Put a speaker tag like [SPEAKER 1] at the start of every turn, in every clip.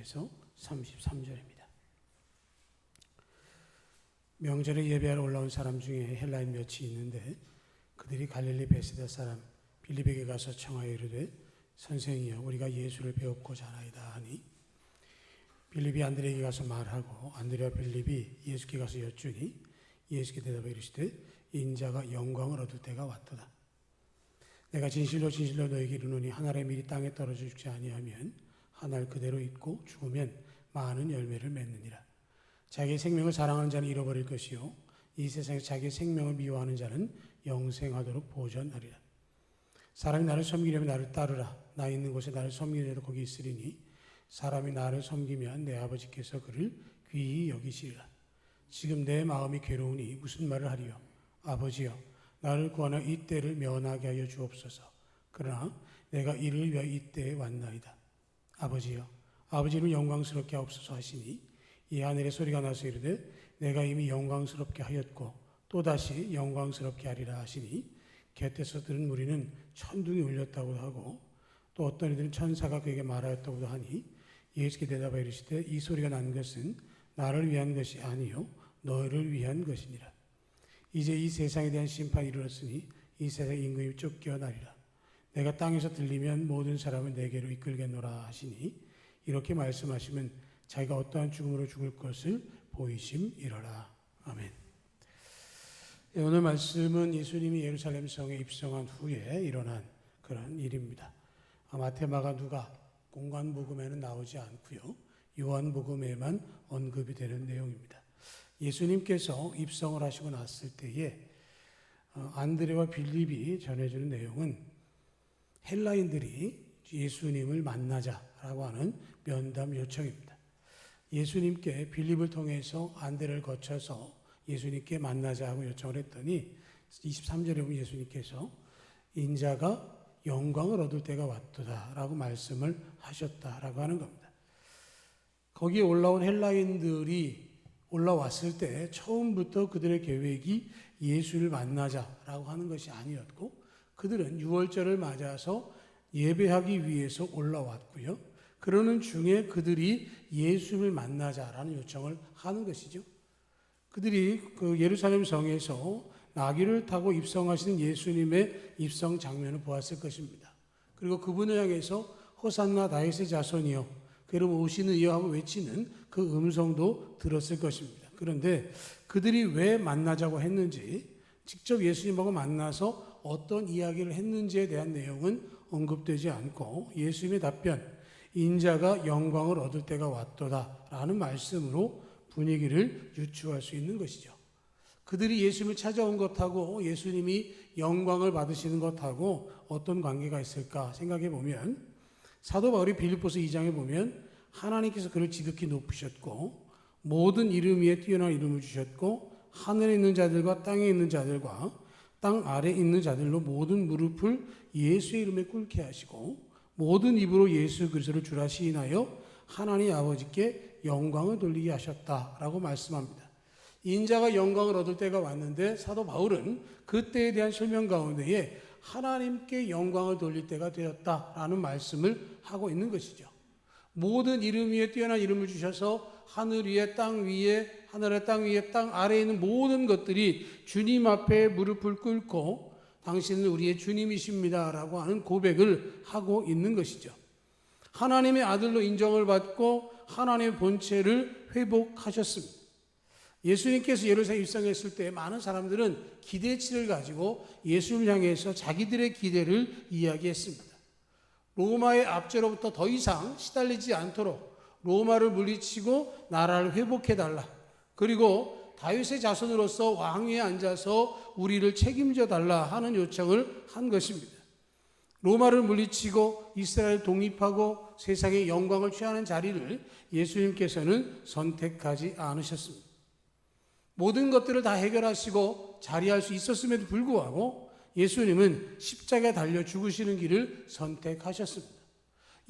[SPEAKER 1] 30절에서 33절입니다. 명절에 예배하러 올라온 사람 중에 헬라인 몇이 있는데 그들이 갈릴리 베세다 사람 빌립에게 가서 청하여 이르되 선생이여 우리가 예수를 배웠고자 하나이다 하니 빌립이 안드레에게 가서 말하고 안드레와 빌립이 예수께 가서 여쭈니 예수께 대답하여 이르시되 인자가 영광을 얻을 때가 왔도다. 내가 진실로 진실로 너에게 이르노니 한 알의 밀이 땅에 떨어져 죽지 아니하면 한 알 그대로 있고 죽으면 많은 열매를 맺느니라. 자기의 생명을 사랑하는 자는 잃어버릴 것이요 이 세상에서 자기의 생명을 미워하는 자는 영생하도록 보존하리라. 사람이 나를 섬기려면 나를 따르라. 나 있는 곳에 나를 섬기는 자도 거기 있으리니 사람이 나를 섬기면 내 아버지께서 그를 귀히 여기시리라. 지금 내 마음이 괴로우니 무슨 말을 하리요? 아버지여 나를 구하나 이 때를 면하게 하여 주옵소서. 그러나 내가 이를 위하여 이 때에 왔나이다. 아버지여 아버지를 영광스럽게 하옵소서 하시니 이 하늘의 소리가 나서 이르되 내가 이미 영광스럽게 하였고 또다시 영광스럽게 하리라 하시니 곁에서 들은 무리는 천둥이 울렸다고도 하고 또 어떤 이들은 천사가 그에게 말하였다고도 하니 예수께 대답하여 이르시되 이 소리가 난 것은 나를 위한 것이 아니요 너희를 위한 것이니라. 이제 이 세상에 대한 심판이 이르렀으니 이 세상 임금이 쫓겨나리라. 내가 땅에서 들리면 모든 사람을 내게로 이끌겠노라 하시니 이렇게 말씀하시면 자기가 어떠한 죽음으로 죽을 것을 보이심이러라. 아멘. 오늘 말씀은 예수님이 예루살렘 성에 입성한 후에 일어난 그런 일입니다. 마태, 마가, 누가 공관복음에는 나오지 않고요. 요한복음에만 언급이 되는 내용입니다. 예수님께서 입성을 하시고 났을 때에 안드레와 빌립이 전해주는 내용은 헬라인들이 예수님을 만나자라고 하는 면담 요청입니다. 예수님께 빌립을 통해서 안드레를 거쳐서 예수님께 만나자고 요청을 했더니 23절에 보면 예수님께서 인자가 영광을 얻을 때가 왔도다라고 말씀을 하셨다라고 하는 겁니다. 거기에 올라온 헬라인들이 올라왔을 때 처음부터 그들의 계획이 예수를 만나자라고 하는 것이 아니었고 그들은 유월절을 맞아서 예배하기 위해서 올라왔고요. 그러는 중에 그들이 예수를 만나자라는 요청을 하는 것이죠. 그들이 그 예루살렘 성에서 나귀를 타고 입성하시는 예수님의 입성 장면을 보았을 것입니다. 그리고 그분을 향해서 호산나 다윗의 자손이여 그럼 오시는 이여 하고 외치는 그 음성도 들었을 것입니다. 그런데 그들이 왜 만나자고 했는지 직접 예수님하고 만나서 어떤 이야기를 했는지에 대한 내용은 언급되지 않고 예수님의 답변 인자가 영광을 얻을 때가 왔도다 라는 말씀으로 분위기를 유추할 수 있는 것이죠. 그들이 예수님을 찾아온 것하고 예수님이 영광을 받으시는 것하고 어떤 관계가 있을까 생각해 보면 사도 바울이 빌립보서 2장에 보면 하나님께서 그를 지극히 높으셨고 모든 이름 위에 뛰어난 이름을 주셨고 하늘에 있는 자들과 땅에 있는 자들과 땅 아래에 있는 자들로 모든 무릎을 예수의 이름에 꿇게 하시고 모든 입으로 예수 그리스도를 주라 시인하여 하나님 아버지께 영광을 돌리게 하셨다라고 말씀합니다. 인자가 영광을 얻을 때가 왔는데 사도 바울은 그때에 대한 설명 가운데에 하나님께 영광을 돌릴 때가 되었다라는 말씀을 하고 있는 것이죠. 모든 이름 위에 뛰어난 이름을 주셔서 하늘 위에 땅 위에 하늘의 땅 위에 땅 아래에 있는 모든 것들이 주님 앞에 무릎을 꿇고 당신은 우리의 주님이십니다 라고 하는 고백을 하고 있는 것이죠. 하나님의 아들로 인정을 받고 하나님의 본체를 회복하셨습니다. 예수님께서 예루살렘에 입성했을 때 많은 사람들은 기대치를 가지고 예수님을 향해서 자기들의 기대를 이야기했습니다. 로마의 압제로부터 더 이상 시달리지 않도록 로마를 물리치고 나라를 회복해달라. 그리고 다윗의 자손으로서 왕위에 앉아서 우리를 책임져 달라 하는 요청을 한 것입니다. 로마를 물리치고 이스라엘을 독립하고 세상의 영광을 취하는 자리를 예수님께서는 선택하지 않으셨습니다. 모든 것들을 다 해결하시고 자리할 수 있었음에도 불구하고 예수님은 십자가에 달려 죽으시는 길을 선택하셨습니다.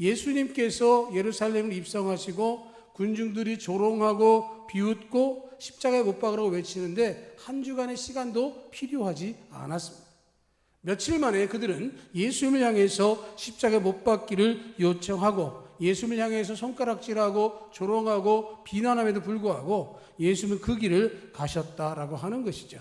[SPEAKER 1] 예수님께서 예루살렘을 입성하시고 군중들이 조롱하고 비웃고 십자가에 못 박으라고 외치는데 한 주간의 시간도 필요하지 않았습니다. 며칠 만에 그들은 예수님을 향해서 십자가에 못 박기를 요청하고 예수님을 향해서 손가락질하고 조롱하고 비난함에도 불구하고 예수님은 그 길을 가셨다라고 하는 것이죠.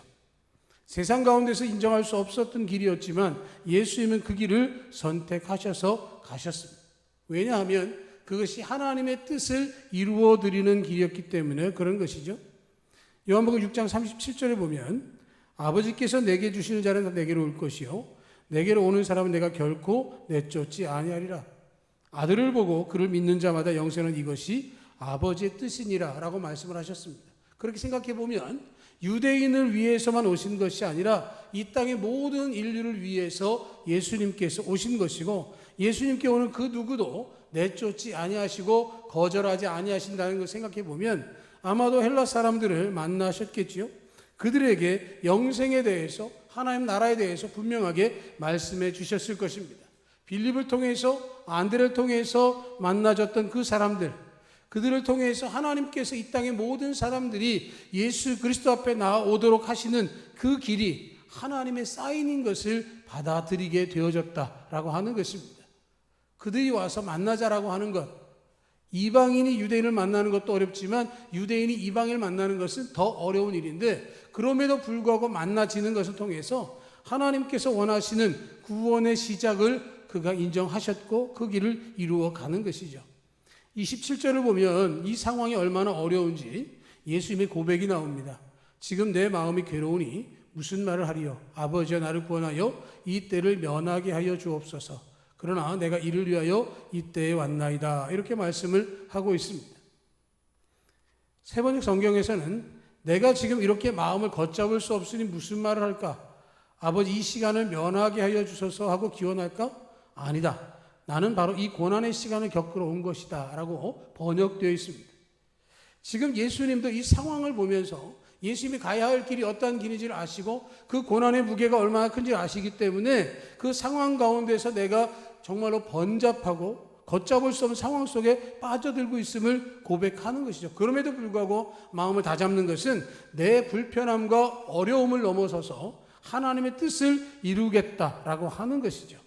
[SPEAKER 1] 세상 가운데서 인정할 수 없었던 길이었지만 예수님은 그 길을 선택하셔서 가셨습니다. 왜냐하면 그것이 하나님의 뜻을 이루어 드리는 길이었기 때문에 그런 것이죠. 요한복음 6장 37절에 보면 아버지께서 내게 주시는 자는 다 내게로 올 것이요 내게로 오는 사람은 내가 결코 내쫓지 아니하리라. 아들을 보고 그를 믿는 자마다 영생은 이것이 아버지의 뜻이니라 라고 말씀을 하셨습니다. 그렇게 생각해 보면 유대인을 위해서만 오신 것이 아니라 이 땅의 모든 인류를 위해서 예수님께서 오신 것이고 예수님께 오는 그 누구도 내쫓지 아니하시고 거절하지 아니하신다는 것을 생각해 보면 아마도 헬라 사람들을 만나셨겠지요. 그들에게 영생에 대해서 하나님 나라에 대해서 분명하게 말씀해 주셨을 것입니다. 빌립을 통해서 안드레를 통해서 만나졌던 그 사람들, 그들을 통해서 하나님께서 이 땅의 모든 사람들이 예수 그리스도 앞에 나아오도록 하시는 그 길이 하나님의 사인인 것을 받아들이게 되어졌다라고 하는 것입니다. 그들이 와서 만나자라고 하는 것, 이방인이 유대인을 만나는 것도 어렵지만 유대인이 이방인을 만나는 것은 더 어려운 일인데 그럼에도 불구하고 만나지는 것을 통해서 하나님께서 원하시는 구원의 시작을 그가 인정하셨고 그 길을 이루어 가는 것이죠. 27절을 보면 이 상황이 얼마나 어려운지 예수님의 고백이 나옵니다. 지금 내 마음이 괴로우니 무슨 말을 하리요? 아버지여 나를 구원하여 이 때를 면하게 하여 주옵소서. 그러나 내가 이를 위하여 이 때에 왔나이다. 이렇게 말씀을 하고 있습니다. 세번역 성경에서는 내가 지금 이렇게 마음을 걷잡을 수 없으니 무슨 말을 할까? 아버지 이 시간을 면하게 하여 주소서 하고 기원할까? 아니다. 나는 바로 이 고난의 시간을 겪으러 온 것이다 라고 번역되어 있습니다. 지금 예수님도 이 상황을 보면서 예수님이 가야 할 길이 어떠한 길인지를 아시고 그 고난의 무게가 얼마나 큰지 아시기 때문에 그 상황 가운데서 내가 정말로 번잡하고 걷잡을 수 없는 상황 속에 빠져들고 있음을 고백하는 것이죠. 그럼에도 불구하고 마음을 다잡는 것은 내 불편함과 어려움을 넘어서서 하나님의 뜻을 이루겠다라고 하는 것이죠.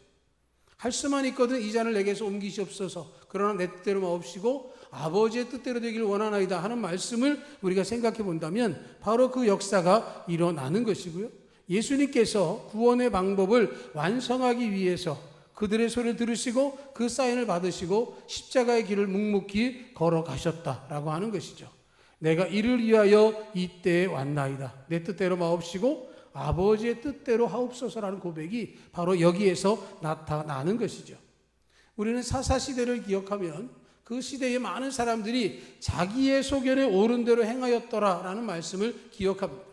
[SPEAKER 1] 할 수만 있거든 이 잔을 내게서 옮기시옵소서. 그러나 내 뜻대로 마옵시고 아버지의 뜻대로 되기를 원하나이다 하는 말씀을 우리가 생각해 본다면 바로 그 역사가 일어나는 것이고요. 예수님께서 구원의 방법을 완성하기 위해서 그들의 소리를 들으시고 그 사인을 받으시고 십자가의 길을 묵묵히 걸어가셨다라고 하는 것이죠. 내가 이를 위하여 이때에 왔나이다. 내 뜻대로 마옵시고 아버지의 뜻대로 하옵소서라는 고백이 바로 여기에서 나타나는 것이죠. 우리는 사사시대를 기억하면 그 시대에 많은 사람들이 자기의 소견에 옳은 대로 행하였더라라는 말씀을 기억합니다.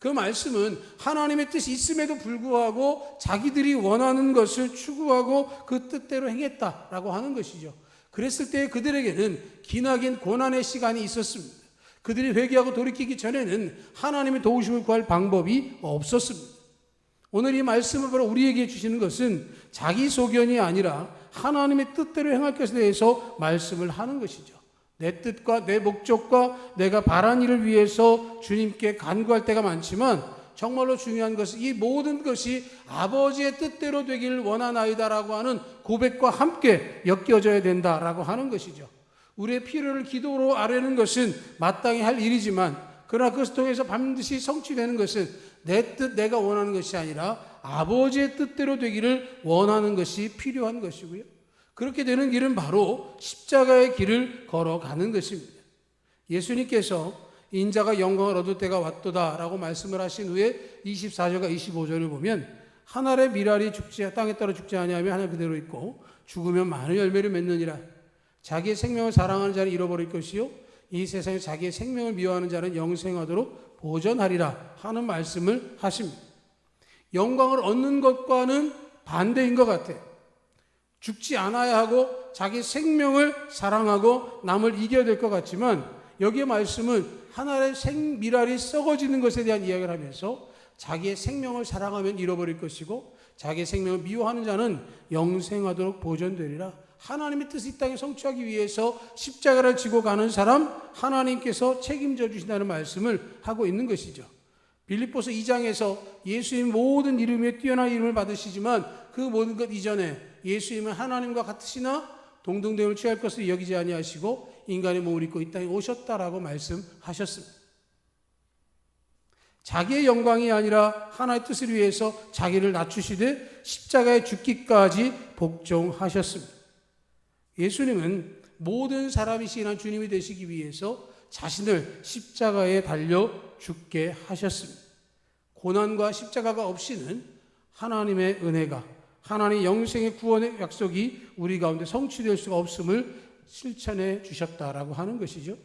[SPEAKER 1] 그 말씀은 하나님의 뜻이 있음에도 불구하고 자기들이 원하는 것을 추구하고 그 뜻대로 행했다라고 하는 것이죠. 그랬을 때 그들에게는 기나긴 고난의 시간이 있었습니다. 그들이 회개하고 돌이키기 전에는 하나님의 도우심을 구할 방법이 없었습니다. 오늘 이 말씀을 바로 우리에게 주시는 것은 자기 소견이 아니라 하나님의 뜻대로 행할 것에 대해서 말씀을 하는 것이죠. 내 뜻과 내 목적과 내가 바란 일을 위해서 주님께 간구할 때가 많지만 정말로 중요한 것은 이 모든 것이 아버지의 뜻대로 되기를 원하나이다라고 하는 고백과 함께 엮여져야 된다라고 하는 것이죠. 우리의 필요를 기도로 아뢰는 것은 마땅히 할 일이지만 그러나 그것을 통해서 반드시 성취되는 것은 내 뜻, 내가 원하는 것이 아니라 아버지의 뜻대로 되기를 원하는 것이 필요한 것이고요. 그렇게 되는 길은 바로 십자가의 길을 걸어가는 것입니다. 예수님께서 인자가 영광을 얻을 때가 왔도다 라고 말씀을 하신 후에 24절과 25절을 보면 하늘의 미랄이 땅에 따라 죽지 아니하며 하늘 그대로 있고 죽으면 많은 열매를 맺느니라. 자기의 생명을 사랑하는 자는 잃어버릴 것이요 이 세상에 자기의 생명을 미워하는 자는 영생하도록 보전하리라 하는 말씀을 하십니다. 영광을 얻는 것과는 반대인 것 같아요. 죽지 않아야 하고 자기 생명을 사랑하고 남을 이겨야 될 것 같지만 여기의 말씀은 하늘의 생미랄이 썩어지는 것에 대한 이야기를 하면서 자기의 생명을 사랑하면 잃어버릴 것이고 자기의 생명을 미워하는 자는 영생하도록 보존되리라. 하나님의 뜻을 이 땅에 성취하기 위해서 십자가를 지고 가는 사람 하나님께서 책임져 주신다는 말씀을 하고 있는 것이죠. 빌립보서 2장에서 예수님 모든 이름에 뛰어난 이름을 받으시지만 그 모든 것 이전에 예수님은 하나님과 같으시나 동등됨을 취할 것을 여기지 아니하시고 인간의 몸을 입고 이 땅에 오셨다라고 말씀하셨습니다. 자기의 영광이 아니라 하나의 뜻을 위해서 자기를 낮추시되 십자가에 죽기까지 복종하셨습니다. 예수님은 모든 사람이 시인한 주님이 되시기 위해서 자신을 십자가에 달려 죽게 하셨습니다. 고난과 십자가가 없이는 하나님의 은혜가, 하나님의 영생의 구원의 약속이 우리 가운데 성취될 수가 없음을 실천해 주셨다라고 하는 것이죠.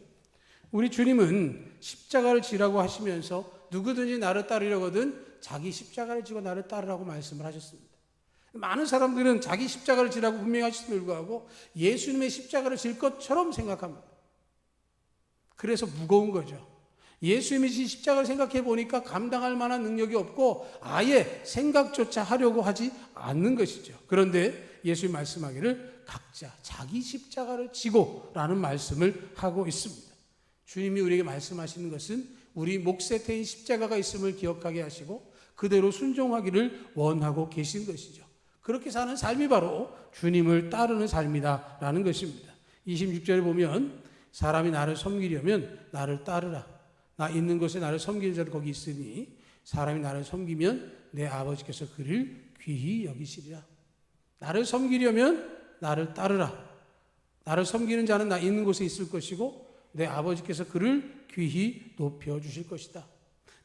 [SPEAKER 1] 우리 주님은 십자가를 지라고 하시면서 누구든지 나를 따르려거든 자기 십자가를 지고 나를 따르라고 말씀을 하셨습니다. 많은 사람들은 자기 십자가를 지라고 분명히 하셨음에도 불구하고 예수님의 십자가를 질 것처럼 생각합니다. 그래서 무거운 거죠. 예수님이 진 십자가를 생각해 보니까 감당할 만한 능력이 없고 아예 생각조차 하려고 하지 않는 것이죠. 그런데 예수님 말씀하기를 각자 자기 십자가를 지고 라는 말씀을 하고 있습니다. 주님이 우리에게 말씀하시는 것은 우리 몫에 태인 십자가가 있음을 기억하게 하시고 그대로 순종하기를 원하고 계신 것이죠. 그렇게 사는 삶이 바로 주님을 따르는 삶이다라는 것입니다. 26절에 보면 사람이 나를 섬기려면 나를 따르라. 나 있는 곳에 나를 섬기는 자도 거기 있으니 사람이 나를 섬기면 내 아버지께서 그를 귀히 여기시리라. 나를 섬기려면 나를 따르라. 나를 섬기는 자는 나 있는 곳에 있을 것이고 내 아버지께서 그를 귀히 높여주실 것이다.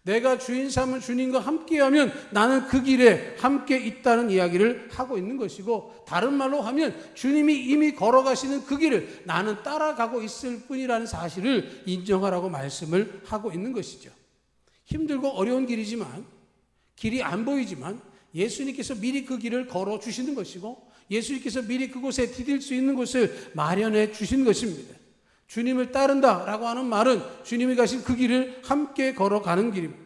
[SPEAKER 1] 내가 주인 삼은 주님과 함께하면 나는 그 길에 함께 있다는 이야기를 하고 있는 것이고 다른 말로 하면 주님이 이미 걸어가시는 그 길을 나는 따라가고 있을 뿐이라는 사실을 인정하라고 말씀을 하고 있는 것이죠. 힘들고 어려운 길이지만 길이 안 보이지만 예수님께서 미리 그 길을 걸어주시는 것이고 예수님께서 미리 그곳에 디딜 수 있는 곳을 마련해 주신 것입니다. 주님을 따른다라고 하는 말은 주님이 가신 그 길을 함께 걸어가는 길입니다.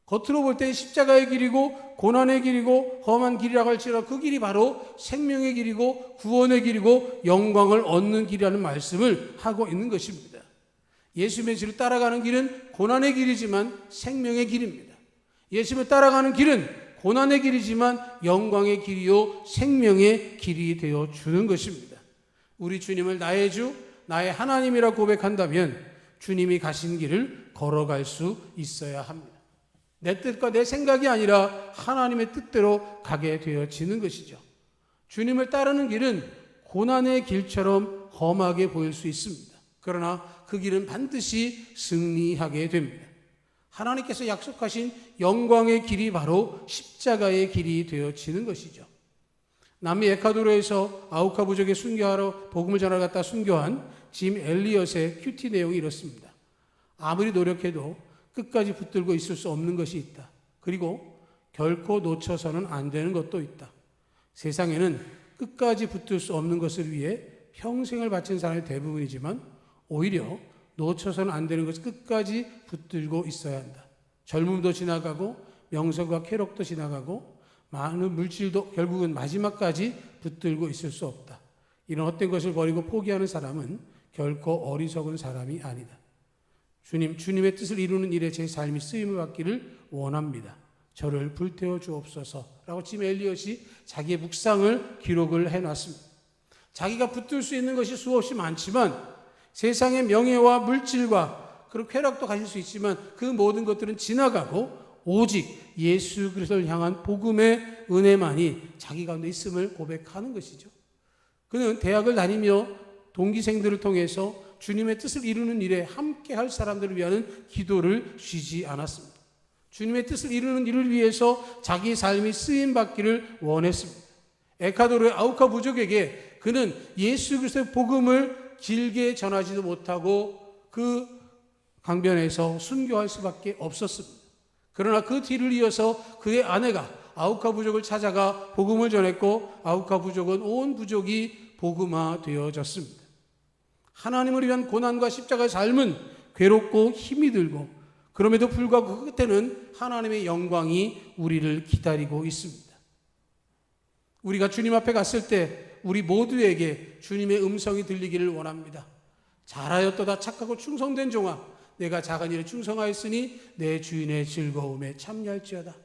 [SPEAKER 1] 겉으로 볼 때 십자가의 길이고 고난의 길이고 험한 길이라고 할지라도 그 길이 바로 생명의 길이고 구원의 길이고 영광을 얻는 길이라는 말씀을 하고 있는 것입니다. 예수님의 길을 따라가는 길은 고난의 길이지만 생명의 길입니다. 예수님을 따라가는 길은 고난의 길이지만 영광의 길이요 생명의 길이 되어 주는 것입니다. 우리 주님을 나의 주 나의 하나님이라 고백한다면 주님이 가신 길을 걸어갈 수 있어야 합니다. 내 뜻과 내 생각이 아니라 하나님의 뜻대로 가게 되어지는 것이죠. 주님을 따르는 길은 고난의 길처럼 험하게 보일 수 있습니다. 그러나 그 길은 반드시 승리하게 됩니다. 하나님께서 약속하신 영광의 길이 바로 십자가의 길이 되어지는 것이죠. 남미 에콰도르에서 아우카 부족에 순교하러 복음을 전하러 갔다 순교한 짐 엘리엇의 큐티 내용이 이렇습니다. 아무리 노력해도 끝까지 붙들고 있을 수 없는 것이 있다. 그리고 결코 놓쳐서는 안 되는 것도 있다. 세상에는 끝까지 붙들 수 없는 것을 위해 평생을 바친 사람이 대부분이지만 오히려 놓쳐서는 안 되는 것을 끝까지 붙들고 있어야 한다. 젊음도 지나가고 명성과 쾌락도 지나가고 많은 물질도 결국은 마지막까지 붙들고 있을 수 없다. 이런 헛된 것을 버리고 포기하는 사람은 결코 어리석은 사람이 아니다. 주님의 뜻을 이루는 일에 제 삶이 쓰임을 받기를 원합니다. 저를 불태워 주옵소서 라고 짐 엘리엇이 자기의 묵상을 기록을 해놨습니다. 자기가 붙들 수 있는 것이 수없이 많지만 세상의 명예와 물질과 그리고 쾌락도 가질 수 있지만 그 모든 것들은 지나가고 오직 예수 그리스도를 향한 복음의 은혜만이 자기 가운데 있음을 고백하는 것이죠. 그는 대학을 다니며 동기생들을 통해서 주님의 뜻을 이루는 일에 함께 할 사람들을 위한 기도를 쉬지 않았습니다. 주님의 뜻을 이루는 일을 위해서 자기 삶이 쓰임받기를 원했습니다. 에콰도르의 아우카 부족에게 그는 예수 그리스도의 복음을 길게 전하지도 못하고 그 강변에서 순교할 수밖에 없었습니다. 그러나 그 뒤를 이어서 그의 아내가 아우카 부족을 찾아가 복음을 전했고 아우카 부족은 온 부족이 복음화 되어졌습니다. 하나님을 위한 고난과 십자가의 삶은 괴롭고 힘이 들고 그럼에도 불구하고 그 끝에는 하나님의 영광이 우리를 기다리고 있습니다. 우리가 주님 앞에 갔을 때 우리 모두에게 주님의 음성이 들리기를 원합니다. 잘하였도다 착하고 충성된 종아 내가 작은 일에 충성하였으니 내 주인의 즐거움에 참여할지어다.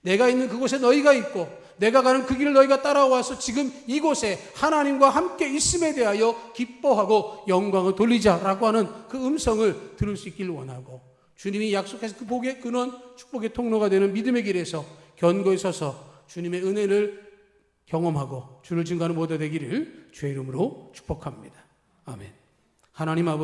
[SPEAKER 1] 내가 있는 그곳에 너희가 있고 내가 가는 그 길을 너희가 따라와서 지금 이곳에 하나님과 함께 있음에 대하여 기뻐하고 영광을 돌리자라고 하는 그 음성을 들을 수 있기를 원하고, 주님이 약속해서 그 복의 근원, 축복의 통로가 되는 믿음의 길에서 견고히 서서 주님의 은혜를 경험하고 주를 증거하는 모두 되기를 주의 이름으로 축복합니다. 아멘. 하나님 아버지,